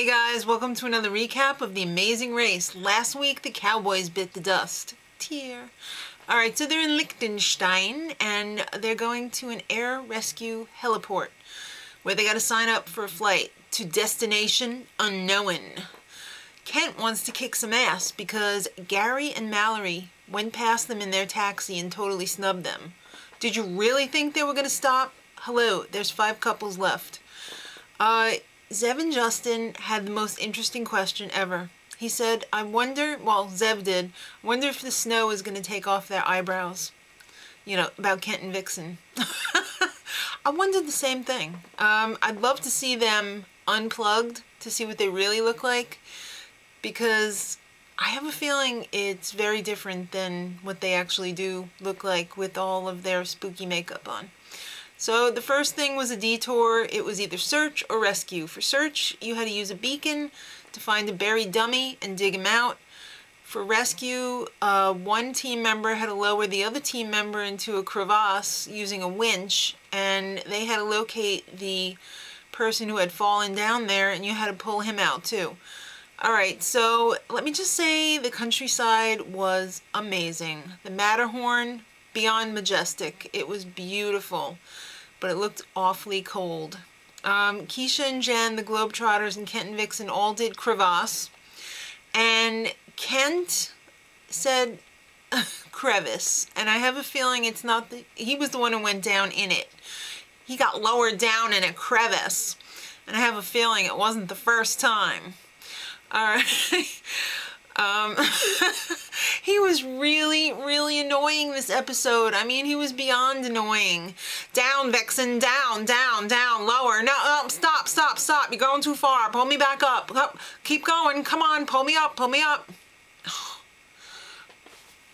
guys, welcome to another recap of The Amazing Race. Last week the Cowboys bit the dust. Tear. Alright, so they're in Liechtenstein and they're going to an air rescue heliport where they gotta sign up for a flight to destination unknown. Kent wants to kick some ass because Gary and Mallory went past them in their taxi and totally snubbed them. Did you really think they were gonna stop? Hello, there's 5 couples left. Zev and Justin had the most interesting question ever. He said, I wonder, well, Zev did, I wonder if the snow is going to take off their eyebrows. You know, about Kent and Vixen. I wondered the same thing. I'd love to see them unplugged to see what they really look like, because I have a feeling it's very different than what they actually do look like with all of their spooky makeup on. So the first thing was a detour. It was either search or rescue. For search, you had to use a beacon to find a buried dummy and dig him out. For rescue, one team member had to lower the other team member into a crevasse using a winch, and they had to locate the person who had fallen down there, and you had to pull him out too. Alright, so let me just say the countryside was amazing. The Matterhorn, beyond majestic. It was beautiful, but it looked awfully cold. Keisha and Jen, the Globetrotters, and Kent and Vixen all did crevasse. And Kent said crevice. And I have a feeling it's not he was the one who went down in it. He got lowered down in a crevice. And I have a feeling it wasn't the first time. Alright. He was really annoying this episode. I mean, he was beyond annoying. Down, Vixen, down, lower. No, stop. You're going too far. Pull me back up. Keep going. Come on, pull me up.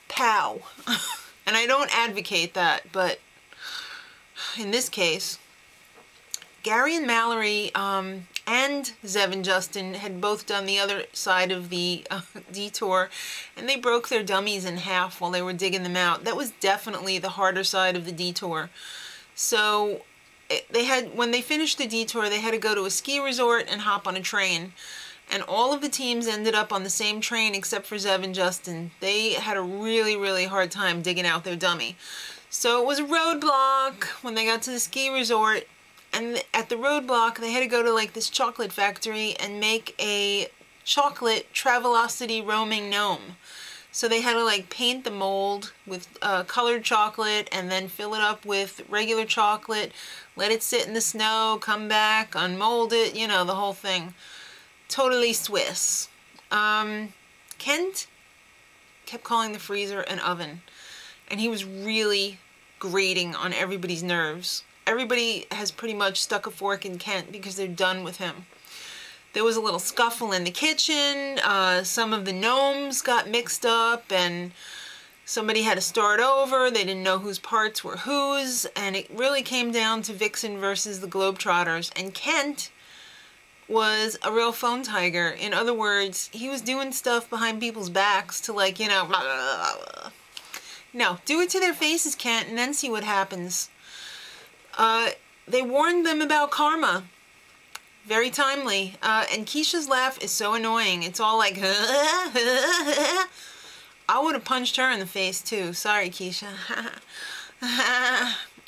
Pow. And I don't advocate that, but in this case, Gary and Mallory, and Zev and Justin had both done the other side of the detour, and they broke their dummies in half while they were digging them out. That was definitely the harder side of the detour. So when they finished the detour, they had to go to a ski resort and hop on a train. And all of the teams ended up on the same train except for Zev and Justin. They had a really hard time digging out their dummy. So it was a roadblock when they got to the ski resort. And at the roadblock, they had to go to like this chocolate factory and make a chocolate Travelocity roaming gnome. So they had to like paint the mold with colored chocolate and then fill it up with regular chocolate, let it sit in the snow, come back, unmold it, you know, the whole thing. Totally Swiss. Kent kept calling the freezer an oven, and he was really grating on everybody's nerves. Everybody has pretty much stuck a fork in Kent because they're done with him. There was a little scuffle in the kitchen. Some of the gnomes got mixed up and somebody had to start over. They didn't know whose parts were whose, and it really came down to Vixen versus the Globetrotters. And Kent was a real phone tiger. In other words, he was doing stuff behind people's backs to, like, you know, blah, blah, blah. No, do it to their faces, Kent, and then see what happens. They warned them about karma. Very timely. And Keisha's laugh is so annoying. It's all like, I would have punched her in the face too. Sorry, Keisha.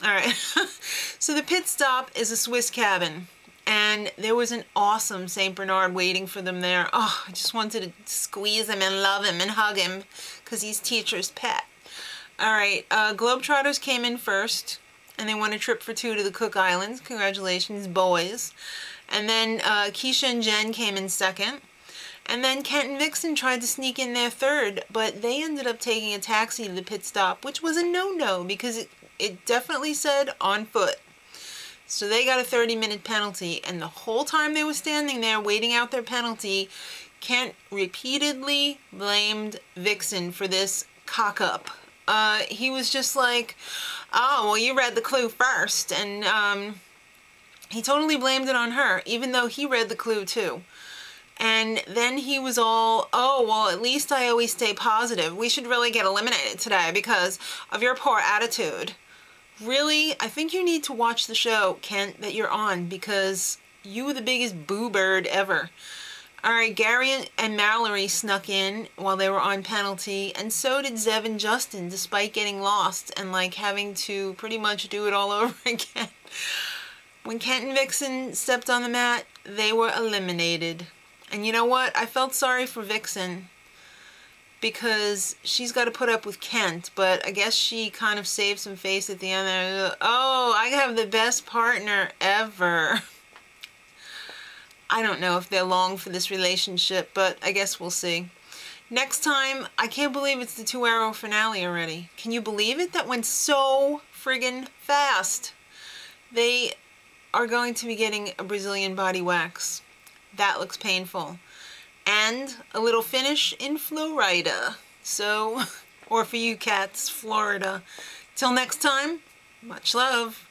Alright. So the pit stop is a Swiss cabin. And there was an awesome St. Bernard waiting for them there. Oh, I just wanted to squeeze him and love him and hug him because he's teacher's pet. Alright, Globetrotters came in first. And they won a trip for 2 to the Cook Islands. Congratulations, boys. And then Keisha and Jen came in second. And then Kent and Vixen tried to sneak in there third, but they ended up taking a taxi to the pit stop, which was a no-no because it definitely said on foot. So they got a 30-minute penalty, and the whole time they were standing there waiting out their penalty, Kent repeatedly blamed Vixen for this cock-up. He was just like, oh, well, you read the clue first, and he totally blamed it on her, even though he read the clue too. And then he was all, oh, well, at least I always stay positive. We should really get eliminated today because of your poor attitude. Really, I think you need to watch the show, Kent, that you're on, because you were the biggest boo bird ever. Alright, Gary and Mallory snuck in while they were on penalty, and so did Zev and Justin, despite getting lost and like having to pretty much do it all over again. When Kent and Vixen stepped on the mat, they were eliminated. And you know what? I felt sorry for Vixen because she's got to put up with Kent, but I guess she kind of saved some face at the end there. Oh, I have the best partner ever. I don't know if they're long for this relationship, but I guess we'll see. Next time, I can't believe it's the 2-hour finale already. Can you believe it? That went so friggin' fast. They are going to be getting a Brazilian body wax. That looks painful. And a little finish in Florida. So, or for you cats, Florida. Till next time, much love.